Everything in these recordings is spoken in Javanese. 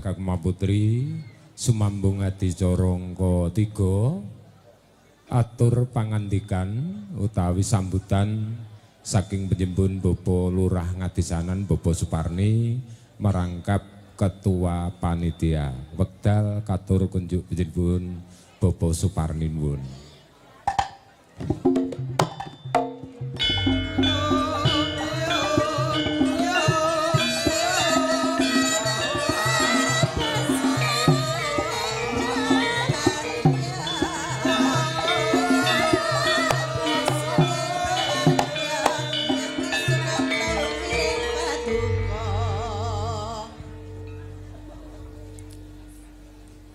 Kakma Putri sumambung adicara angka 3 atur pangandikan utawi sambutan saking penjempun Bapak Lurah Ngadisanan Bapak Suparni merangkap Ketua Panitia. Wekdal katur kunjuk penjempun Bapak Suparni nuwun.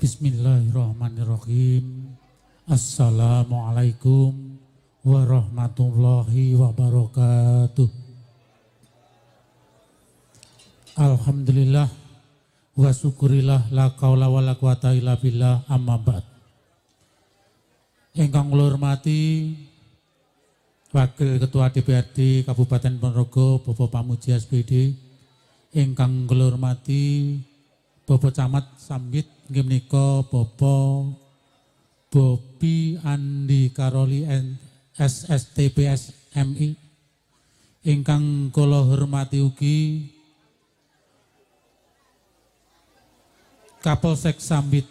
Bismillahirrahmanirrahim. Assalamualaikum warahmatullahi wabarakatuh. Alhamdulillah wa syukurillah la qaula wa la quwata illa billah amma ba'd. Ingkang kula hormati Wakil Ketua DPRD Kabupaten Ponorogo Bapak Pamuji SPD, ingkang kula hormati Bapak Camat Sambit nggih menika Bapak Bobi Andi Karoli SSTPS MI, ingkang kula hormati ugi Kapolsek Sambit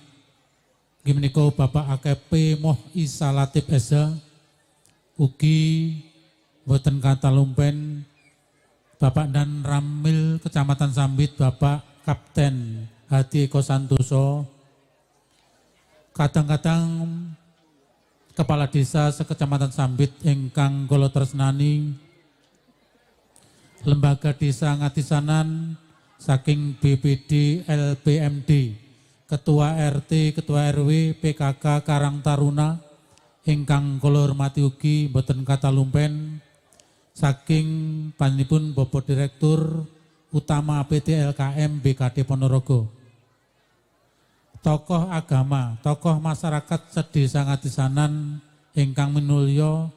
nggih menika Bapak AKP Moh Isa Latif Eza, ugi boten kata lumpen Bapak Dan Ramil Kecamatan Sambit Bapak Kapten Hadi Eko Santoso, kadang-kadang Kepala Desa Sekecamatan Sambit ingkang kula tresnani, Lembaga Desa Ngadisanan saking BPD LPMD, Ketua RT, Ketua RW, PKK Karang Taruna ingkang kula hormati ugi boten kata lumpen saking panjenenganipun Bapak Direktur Utama PT LKM BKD Ponorogo, tokoh agama, tokoh masyarakat sedesa Ngadisanan ingkang minulya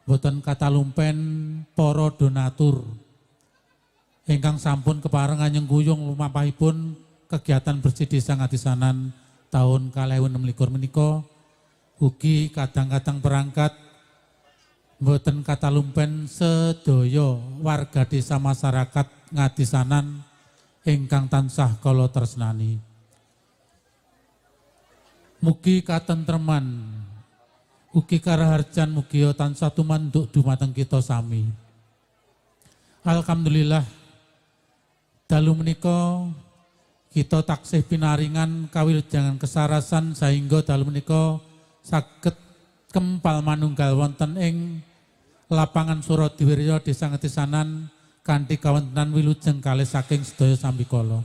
boten kata lumpen para donatur ingkang sampun keparengan nyengkuyung lumampahipun kegiatan bersih desa Ngadisanan tahun 2026 menika, ugi kadang-kadang perangkat boten kata lumpen sedaya warga desa masyarakat Ngadisanan ingkang tansah kala tresnani. Mugi katentreman, ugi karaharjan mugi tansah tumanduk dumateng kita sami. Alhamdulillah dalu menika kita taksih pinaringan kawilujengan kesarasan sehingga dalu menika saged kempal manunggal wonten ing lapangan Suradiwirya Desa Ngadisanan kanthi kawontenan wilujeng kalih saking sedaya sambikala.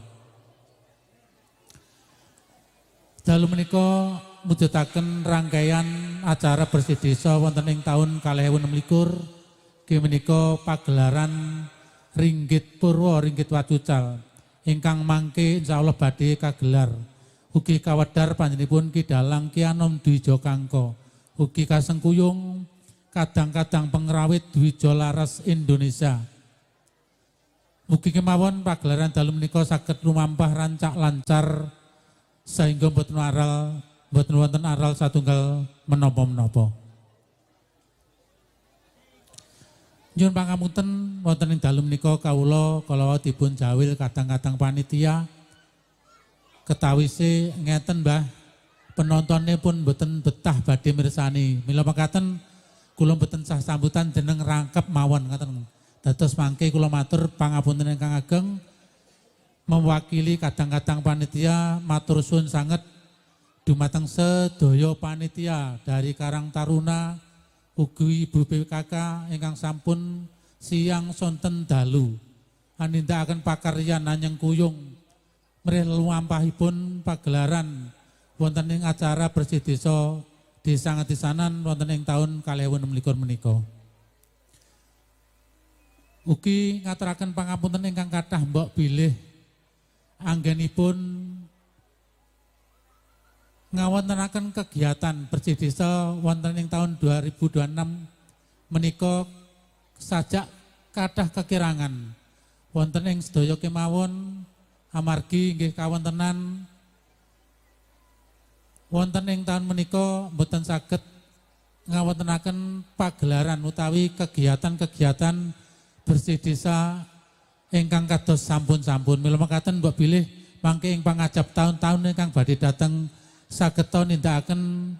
Dalu menika mujudaken rangkaian acara bersih desa wonten ing taun 2026 nggih menika pagelaran Ringgit Purwa Ringgit Wacucal ingkang mangke insyaallah badhe kagelar. Ugi kawedhar panjenenganipun Ki Dalang Ki Anom Dwija Kangka, ugi kasengkuyung kadang-kadang pengrawit Dwija Laras Indonesia. Mugi kemawon pagelaran dalu menika saged lumampah rancak lancar sehingga boten wonten aral satunggal menapa-menapa. Nyuwun pangapunten wonten ing dalu menika kawula kala dipun jawil kadang-kadang panitia ketawise ngeten Mbah, penontonnya pun boten betah badhe mirsani. Mila mekaten kula boten sah sambutan jeneng rangkep mawon ngaten. Dados mangke kula matur pangapunten ingkang ageng mewakili kadang-kadang panitia matur suwun sanget dumateng sedaya panitia dari Karang Taruna ugi Ibu PKK ingkang sampun siang sonten dalu anindakaken pakaryan nanyeng kuyung mrih luampahipun pagelaran wonten ing acara bersih desa Desa Ngadisanan wonten ing taun 2026 menika. Ugi ngaturaken pangapunten ingkang kathah mbok bilih anggenipun ngawontenaken kegiatan bersih desa wonten ing taun 2026 menika sajak kathah kekirangan wonten ing sedaya kemawon amargi nggih kawontenan wonten ing taun menika mboten saged ngawontenaken pagelaran utawi kegiatan-kegiatan bersih desa ingkang kados sampun-sampun. Mila mekaten mbok bilih mangke ing pangajap tahun-tahun ingkang badhe dateng sageta nindakaken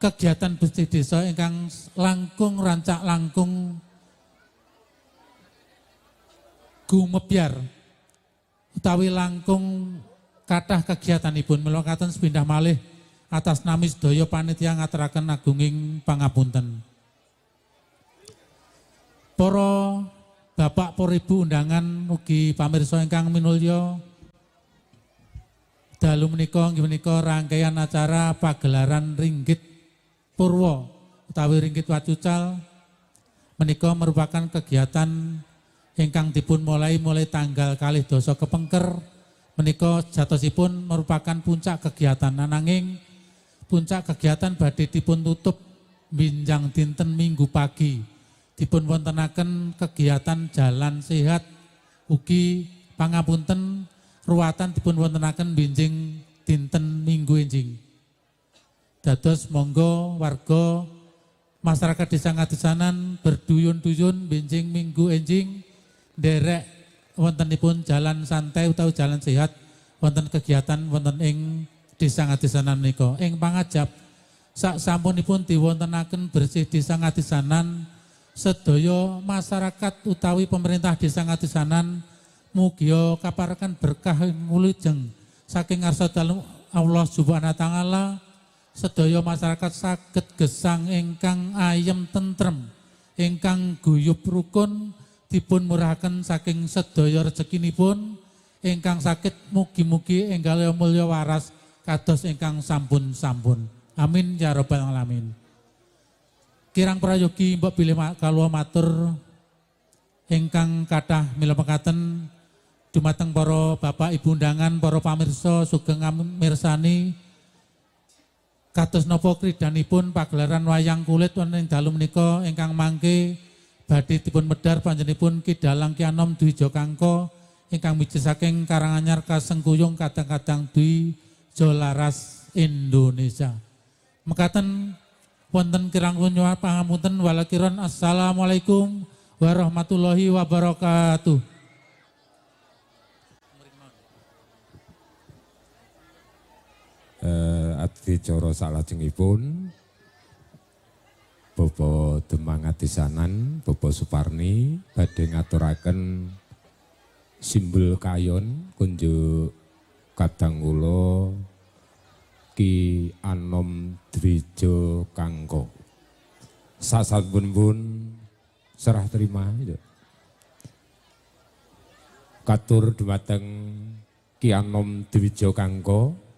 kegiatan bersih desa ingkang langkung rancak langkung gumebyar utawi langkung kathah kegiatanipun. Mila mekaten sepindah malih atas nami sedaya panitia ngaturaken agunging pangapunten. Para Bapak, para Ibu undangan ugi pamirsa ingkang minulya, dalu menika inggih menika rangkaian acara pagelaran Ringgit Purwa utawi Ringgit Wacucal menika merupakan kegiatan ingkang dipun mulai tanggal 2 Kepengker menika jatosipun merupakan puncak kegiatan. Ananging puncak kegiatan badhe dipun tutup binjang dinten Minggu pagi. Dipun wontenaken kegiatan jalan sehat ugi pangapunten ruwatan dipun wontenaken binjing dinten Minggu enjing. Dados monggo warga masyarakat Desa Ngadisanan berduyun-duyun binjing Minggu enjing nderek wontenipun jalan santai utawi jalan sehat wonten kegiatan wonten ing Desa Ngadisanan menika. Ing pangajap sak sampunipun diwontenaken bersih Desa Ngadisanan, sedaya masyarakat utawi pemerintah Desa Ngadisanan mugia kaparaken berkah wilujeng saking ngarsa dalem Allah Subhanahu wa taala. Sedaya masyarakat saged gesang ingkang ayem tentrem, ingkang guyub rukun dipun murahaken saking sedaya rezekinipun, ingkang sakit mugi-mugi enggal mulya waras kados ingkang sampun-sampun. Amin ya rabbal alamin. Kirang prayogi mbok bilih kawula matur ingkang kathah mila mekaten dumateng para bapak ibu undangan, para pamirsa sugeng mirsani kados napa kridanipun pagelaran wayang kulit wonten ing dalu menika ingkang mangke badhe dipun medhar panjenenganipun Ki Dalang Ki Anom Dwi Jokangko ingkang miji saking Karanganyar Kasengkuyung kadang-kadang Dwi Jolaras Indonesia. Mekaten wonten kirang nyuwun pangapunten walakiron. Assalamualaikum warahmatullahi wabarakatuh. Adicara salajengipun Bapak Demang Ngadisanan, Bapak Suparni badhe ngaturaken simbol kayon kunjuk kadang kula Ki Anom Dwijo Kangko. Sasampunipun serah terima katur dumateng Ki Anom Dwijo Kangko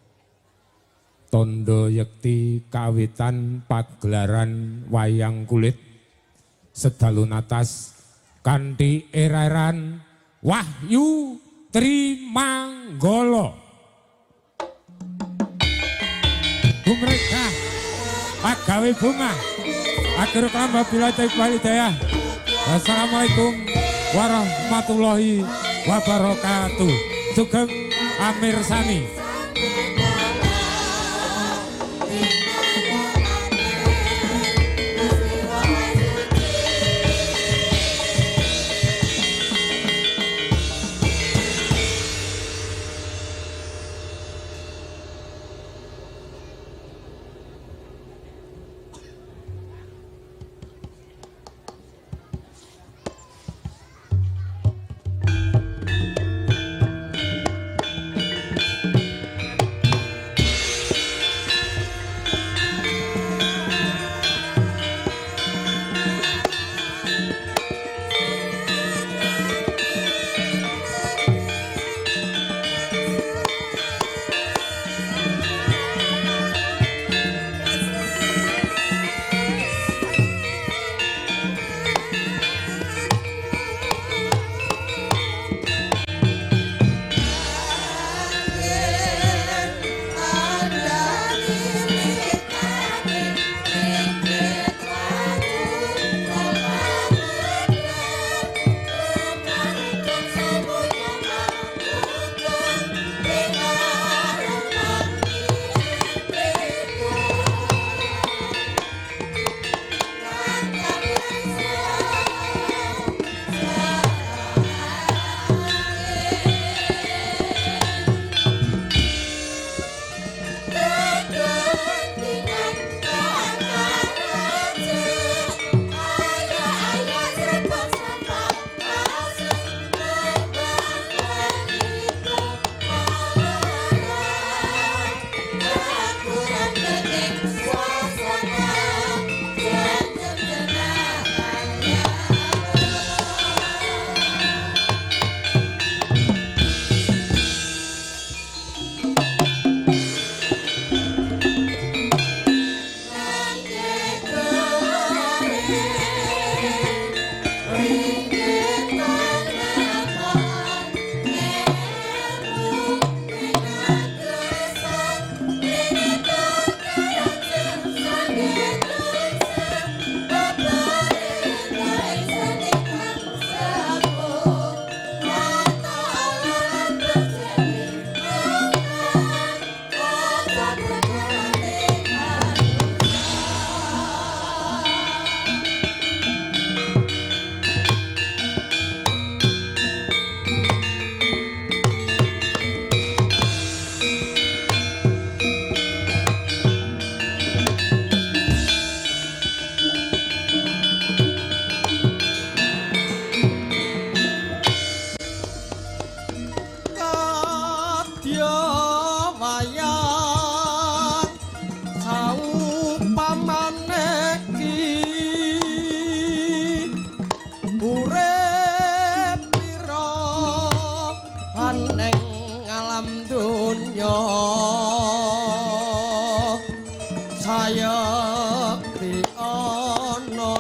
tondo yekti kawitan pagelaran wayang kulit sedalu natas kanthi eraran Wahyu Trimanggolo. Mereka agawe bunga akhir kalam bila hidayah. Wassalamualaikum warahmatullahi wabarakatuh. Sugeng amirsani. sayang saupamane iki urip pira aneng alam dunya sayekti ana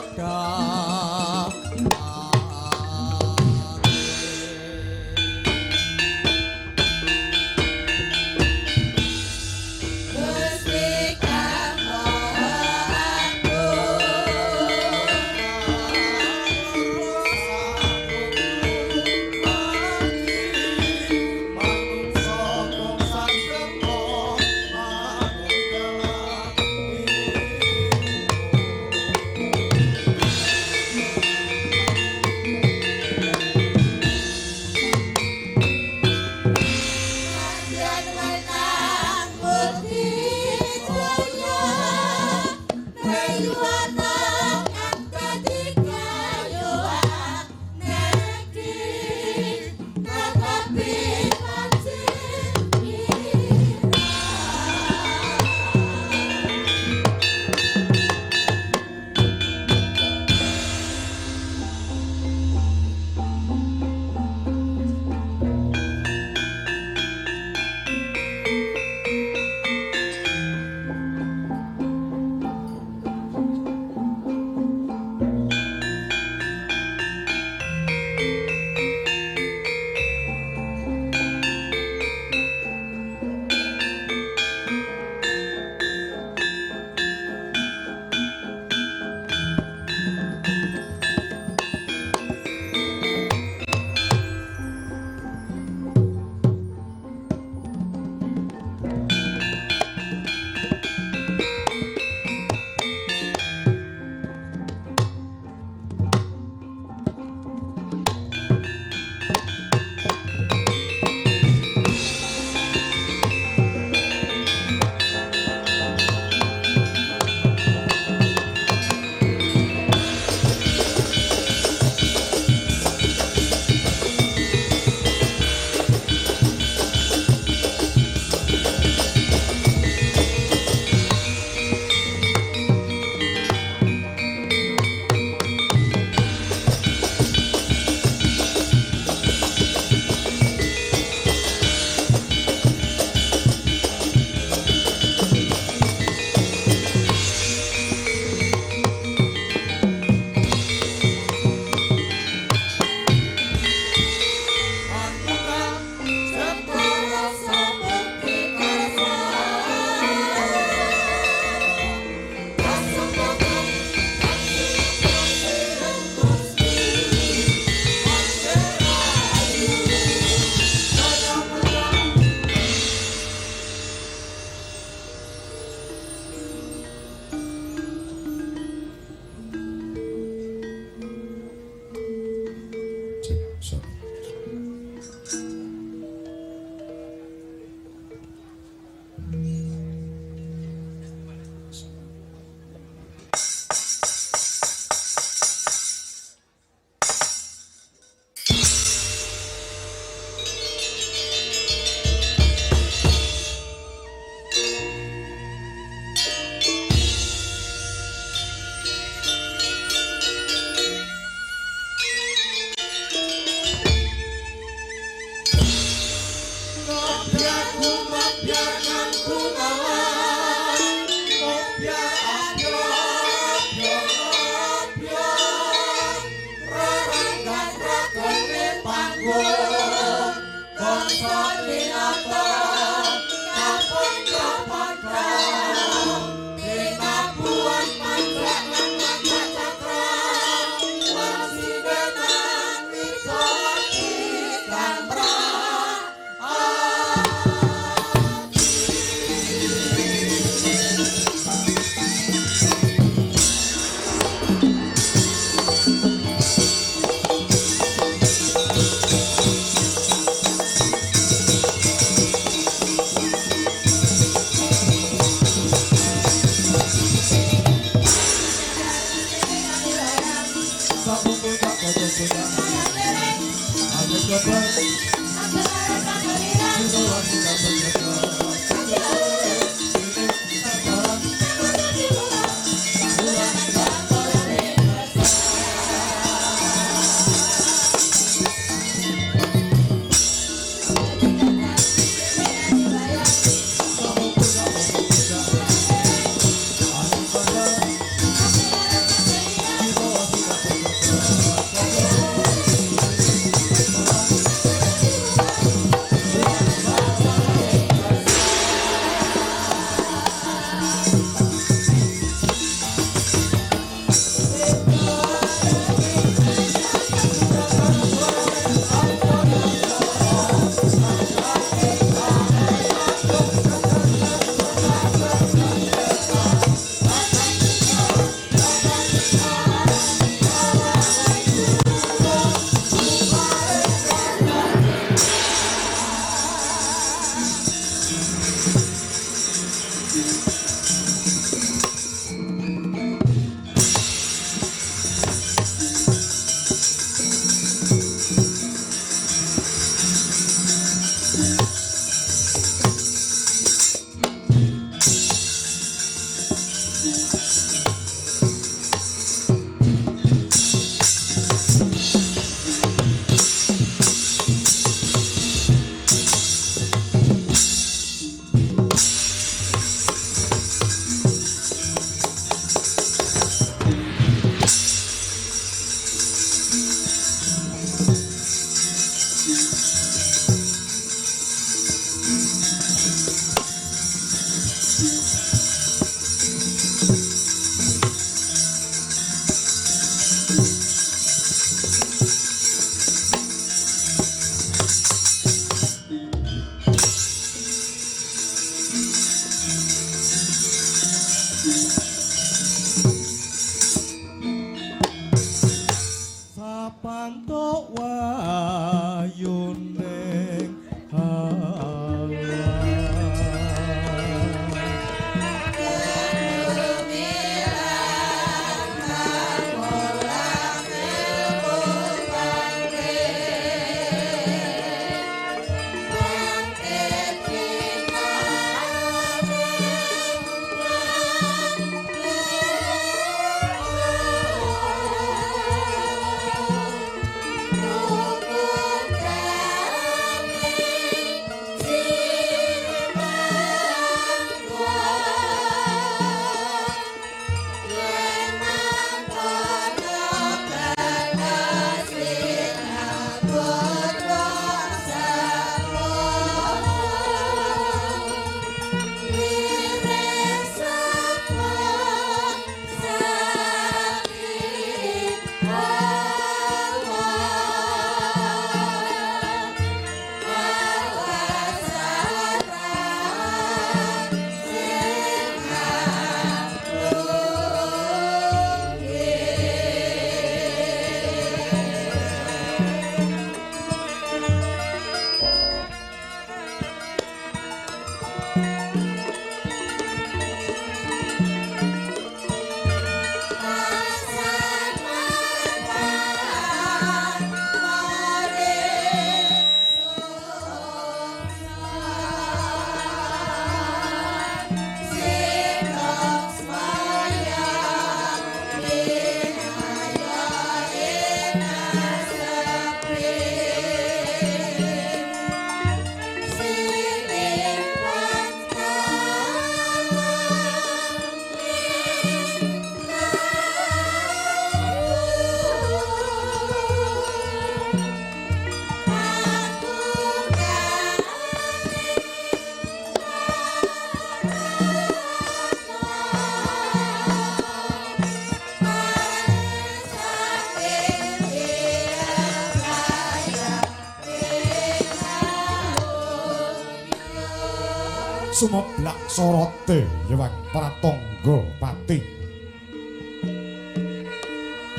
sumeblak sorote Hyang Pratangga Pati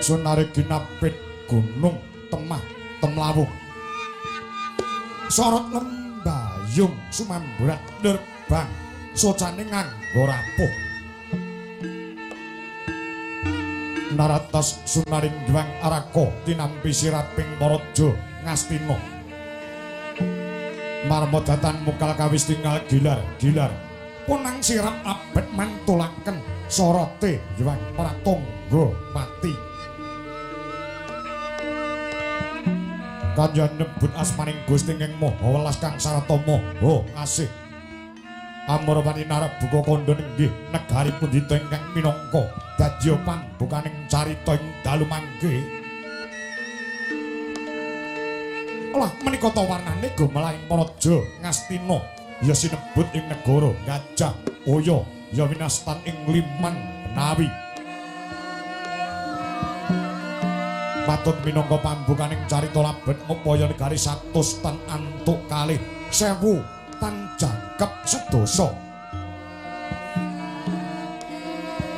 sunare ginapit gunung temah temlawung sorot lembayung sumamburat nerbang socane nganggo rapuh naratas sunaring Hyang Araka tinampi siraping Paraja Ngastina marmodatan mukal kawis tinggal gilar punang sirap abet mantulaken sorote Hyang Pratangga Pati kanjan nyebut asmaning Gusti ing Maha Welas kang sarata maha asih amrapani narap buka kandha nenggih negari pundhita ingkang minangka dadya pambukaning carita ing dalu mangke lah menika ta warnane gomelaing Paraja Ngastina ya sinebut ing negara Gajah Oya ya winastan ing Liman Benawi patut minangka pambukaning carita labet upaya negari 100 tan antuk kalih 1000 tan jangkep sedasa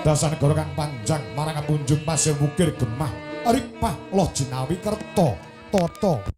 dasa negara kang panjang marang punjung pasir wukir gemah ripah loh jinawi kerta tata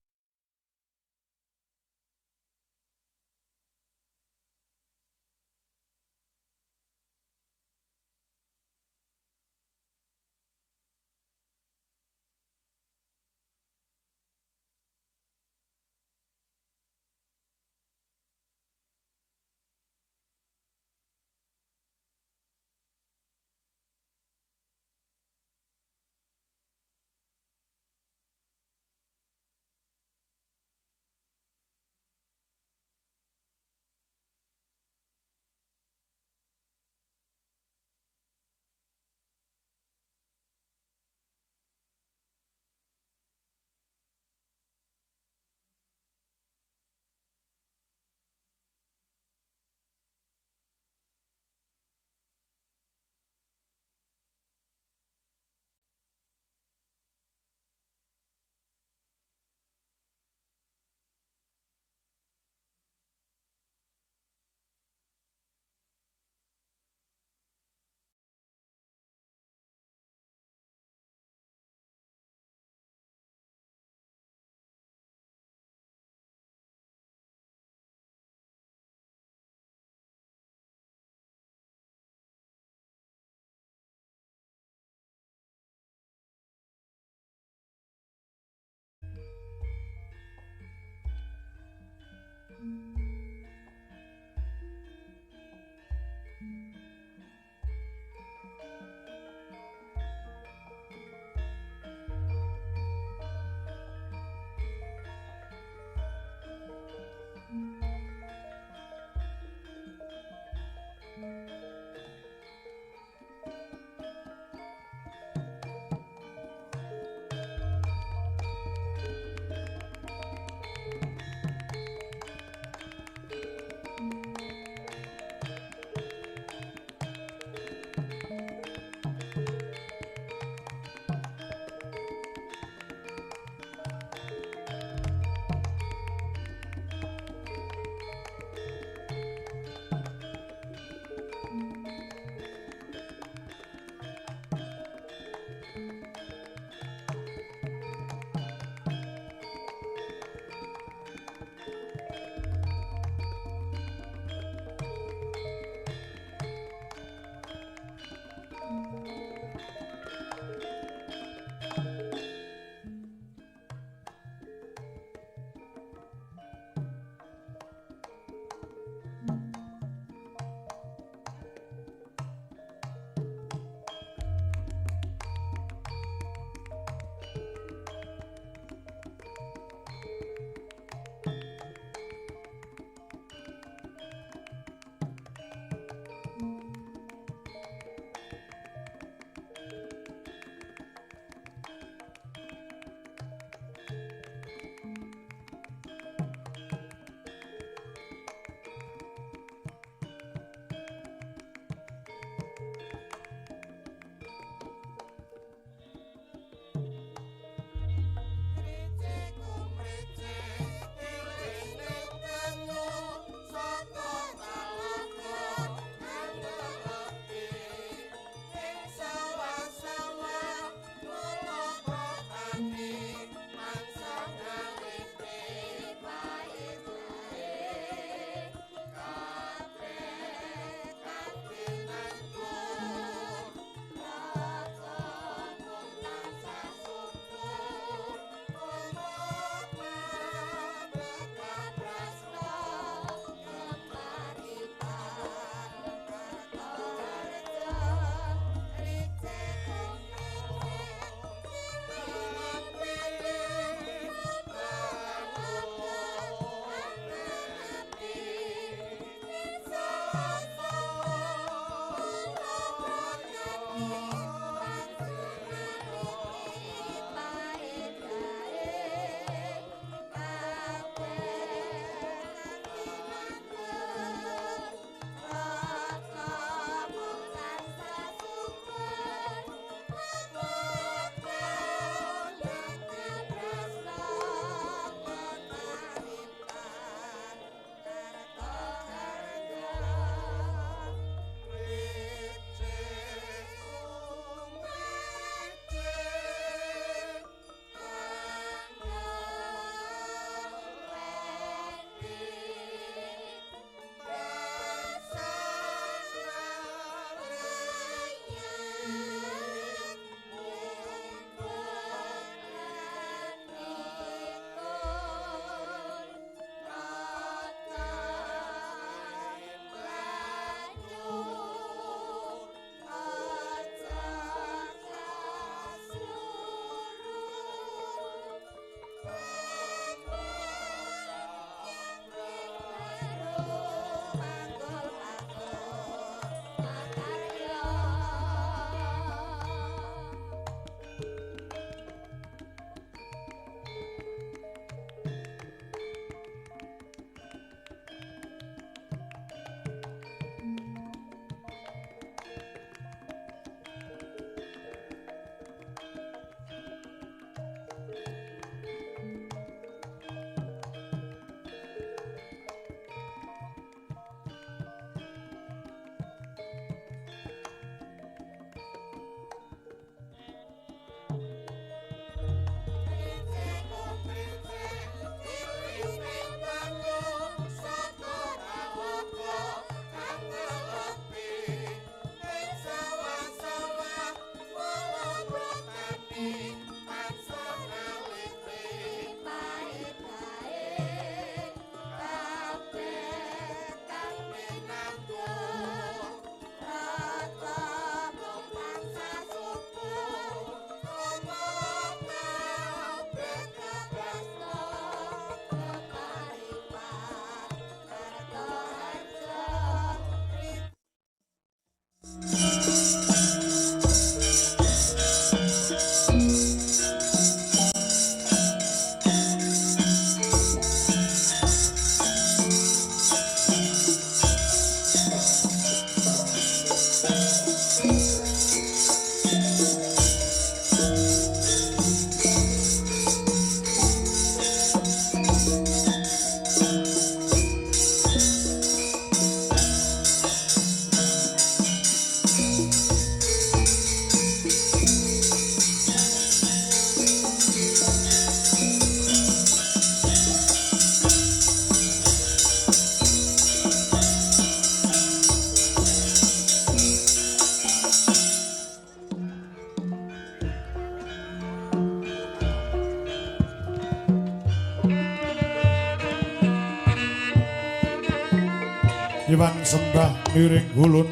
nyuwun sembah miring hulun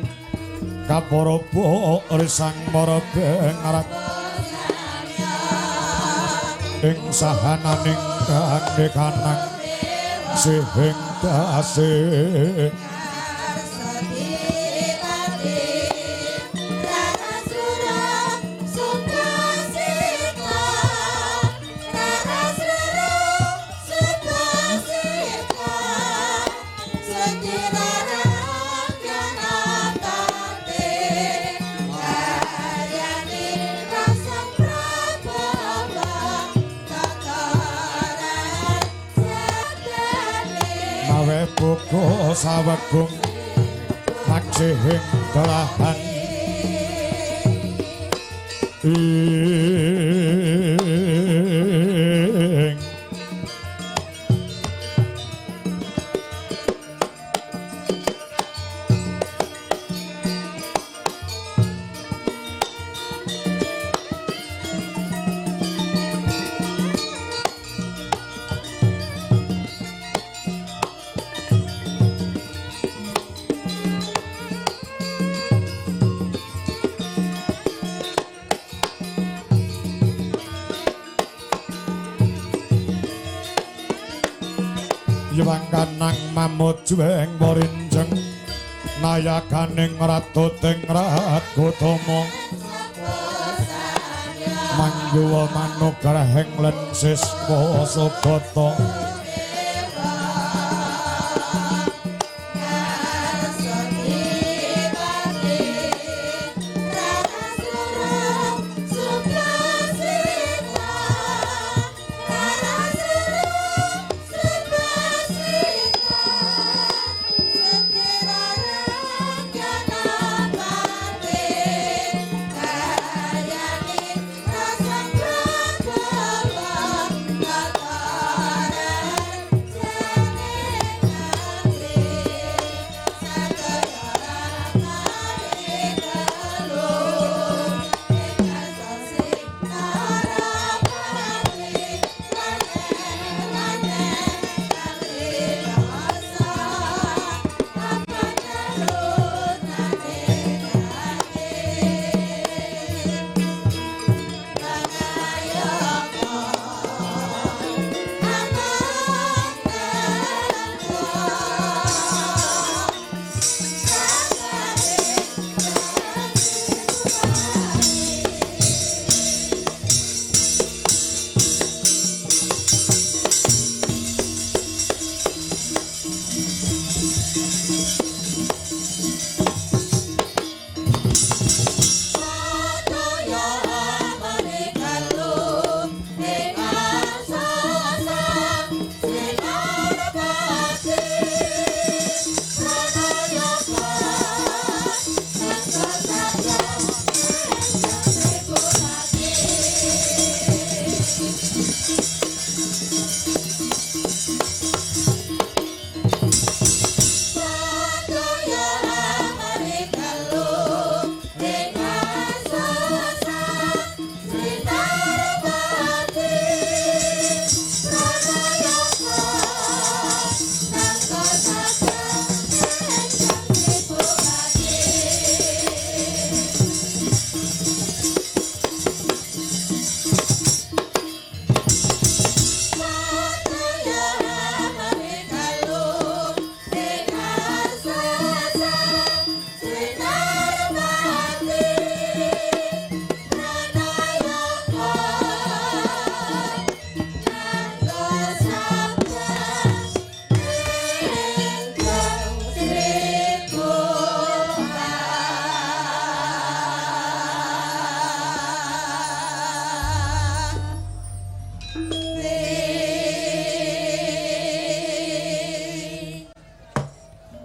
kapara resang marabeng arak ing sahananing kangge kanang sehing tasih Buko sawagung maksihing dolahan ing Yewangkanang mamut juweng warinjeng nayakaning ratu tingrat Gotama mangguwa manugrahing lensis Wasubata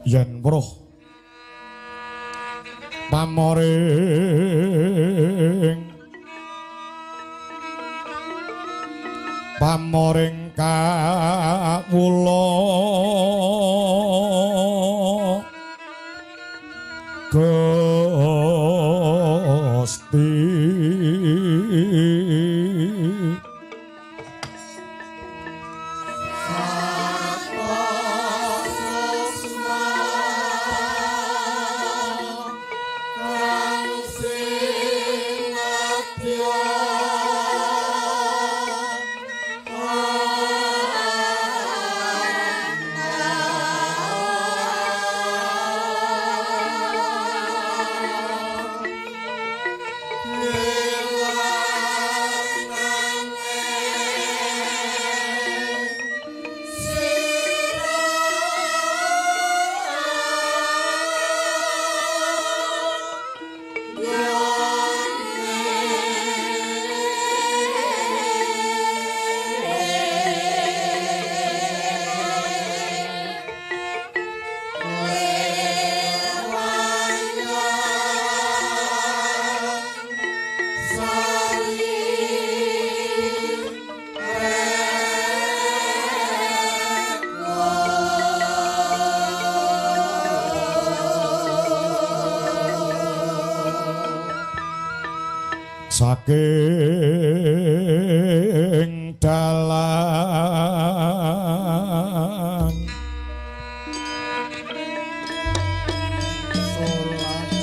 yen weruh pamoring kawula Gusti saking dalang solaken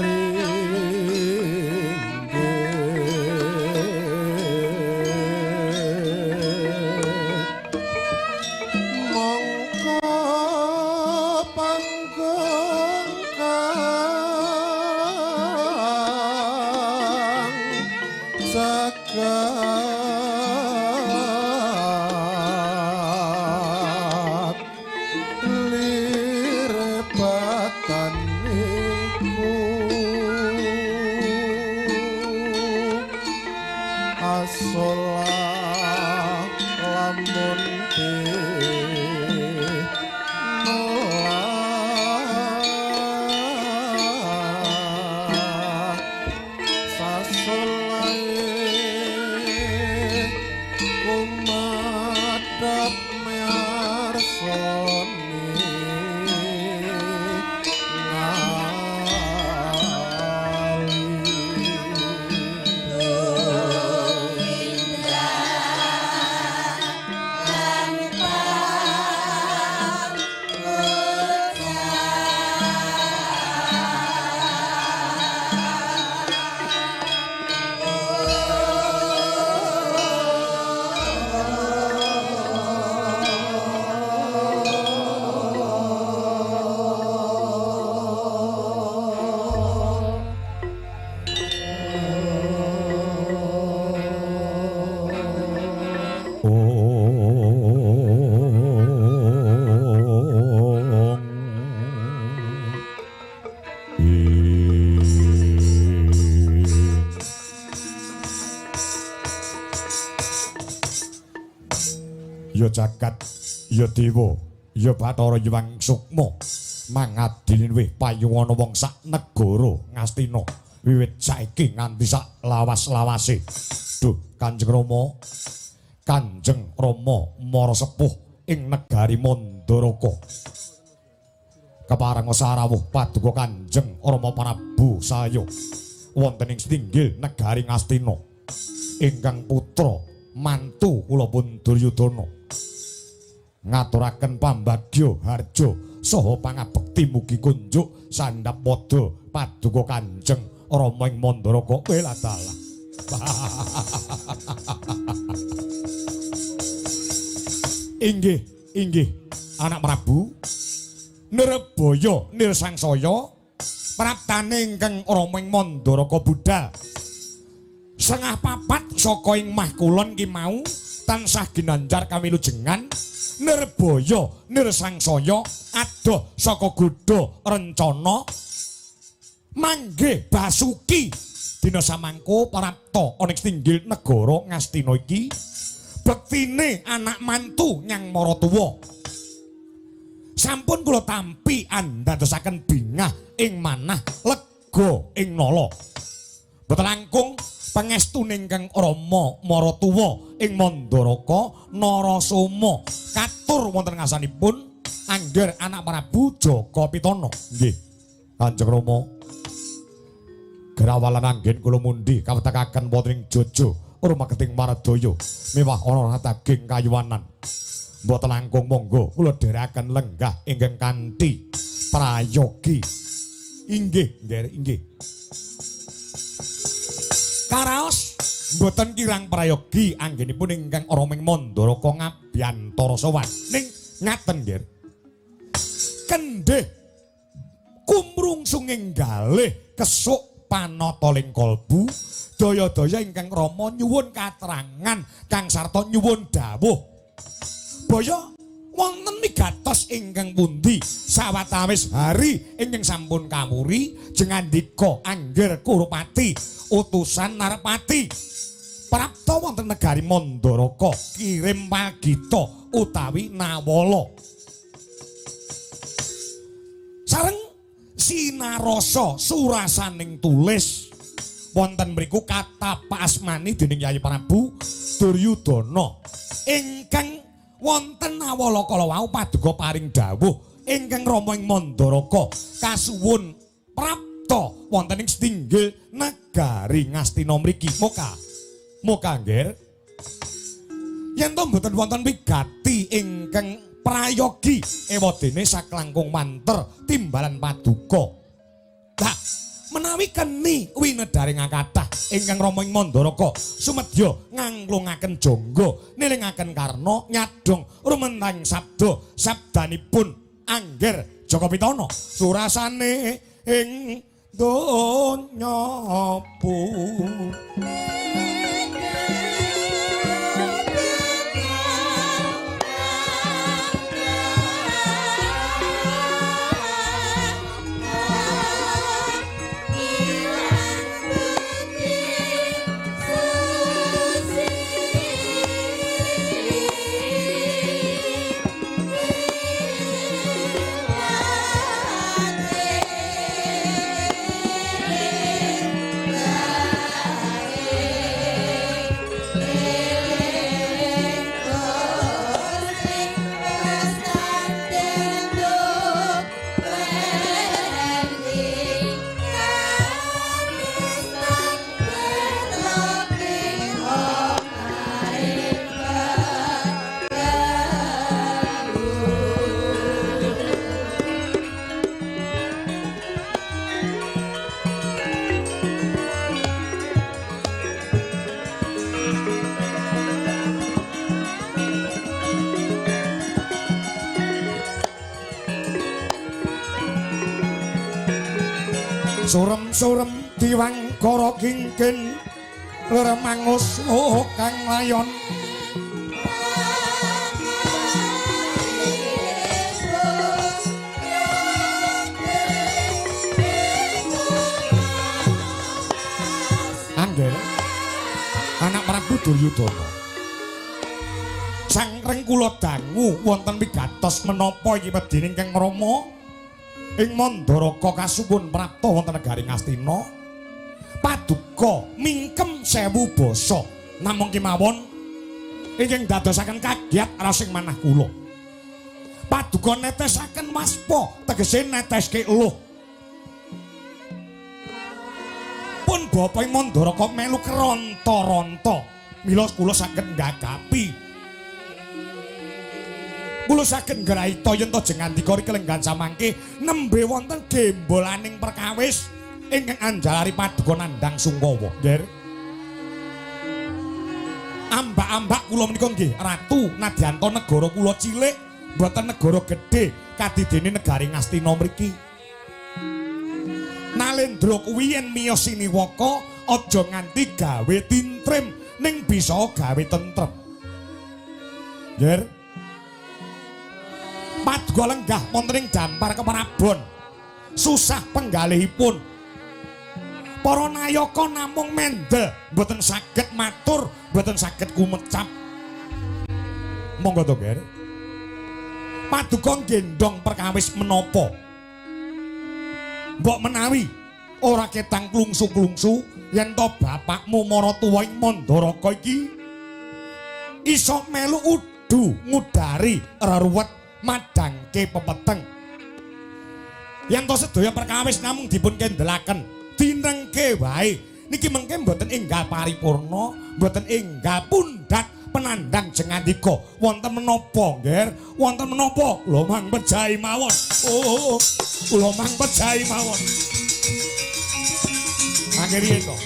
ringgih mongko panggung kang zakat lirebatan niku asolah lamun nolak sasolae kumadap miarsoni ya jagat ya dewa ya Bathara Hyang Sukma mangadilin weh payungono wong sak negara Ngastina wiwit saiki nganti sak lawas-lawase duh Kanjeng Rama mara sepuh ing negari Mandaraka kepareng sarawuh paduka Kanjeng Rama Prabu saya wonten ing Stinggil negari Ngastina ingkang putra mantu kula pun Duryudana ngaturaken pambagya harja saha pangabekti mugi kunjuk sandhap padha paduka Kanjeng Rama ing Mandaraka weladala. Inggih anak Prabu Nirbaya Nirsangsaya praptane ingkang Rama ing Mandaraka budal setengah papat saka ing mah kulon ki mau tansah ginanjar kamilujengan Nirbaya Nirsangsaya adoh saka Gudha rencana manggih Basuki dina samangko prapta ana ing Stinggil negara Ngastina iki bektine anak mantu Nyang Maratuwa sampun kula tampi andadosaken bingah ing manah lega ing nala boten langkung pangestuning ingkang Rama Maratuwa ing Mandaraka Narasoma katur wonten ngasanipun angger anak Prabu Jakapitana. Nggih Kanjeng Rama grawalan anggen kula mundi kawetekaken wonten ing Jaja rumaketing Maradaya miwah ana daging kayuwanan mboten langkung monggo kula dherekaken lenggah ingkang kanthi prayogi. Inggih inggih karaos mboten kirang prayogi anggenipun ingkang Rama ing Mandaraka ngabiyantara sowan ning ngaten nggih kendhih kumrungsung enggalih kesuk panataling kalbu daya-daya ingkang Rama nyuwun katerangan kang sarta nyuwun dawuh baya wonten migatos ingkang pundi sawatawis hari ingkang sampun kawuri jengandika angger Kurupati utusan Narpati prapta wonten negari Mandaraka kirim pagita utawi nawala sareng sinarasa surasaning tulis wonten mriku katapa asmani dening Yayi Prabu Duryudana ingkang wonten awala kala wau paduka paring dawuh ingkang Rama ing Mandaraka kasuwun prapta wonten ing Stinggil negari negari Ngastina mriki. Moka nggih. Yen to mboten wonten wigati ingkang prayogi ewadene saklangkung manter timbalan paduka. Lah, menawi keni winedaring kathah ingkang Rama ing Mandaraka sumedya nganglungaken jangga nilingaken karna nyadong rumentang sabdanipun Angger Jaka Pitana surasane ing donya pun. Surem-surem diwangkara kingkin remangus kang layon Angger anak Prabu Duryudana sang reng kula dangu wonten wigatos menapa iki wedine ingkang Rama ing Mandaraka kasuwun prapta wonten negari Ngastina paduka mingkem 1000 basa namung kemawon ingkang dadosaken kagiat rasing manah kula paduka netesaken waspa tegese neteske eluh pun bapa ing Mandaraka melu keronta-ronta mila kula saged nggagapi kula saged ngraita yen to jengandika riki lenggan samangke nembe wonten gembolaning perkawis ingkang anjalari paduka nandhang Sungkawa. Nggih. Ambak-ambak kula menika nggih ratu nadyanto negara kula cilik mboten negara gedhe kadidene negari Ngastina mriki. Nalendra kuwi yen miyos siniwaka aja nganti gawe tintrim ning bisa gawe tentrem. Nggih. Paduka lenggah wonten ing dampar keprabon susah penggalihipun para nayaka namung mendel mboten saged matur mboten saged kumecap monggo to Ger paduka gendong perkawis menapa mbok menawi ora ketang klungsu-klungsu yen to bapakmu maratuwa ing Mandaraka iki iso melu udu ngudari reruwet madangke pepeteng yen to sedaya perkawis namung dipun kendelaken dinengke wae niki mengke mboten enggal paripurna mboten enggal pundhak penandhang jengandika wonten menapa Nger wonten menapa kula mang pejahi mawon kula mang pejahi mawon akhire to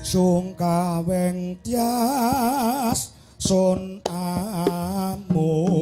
Sung kaweng tias sun amu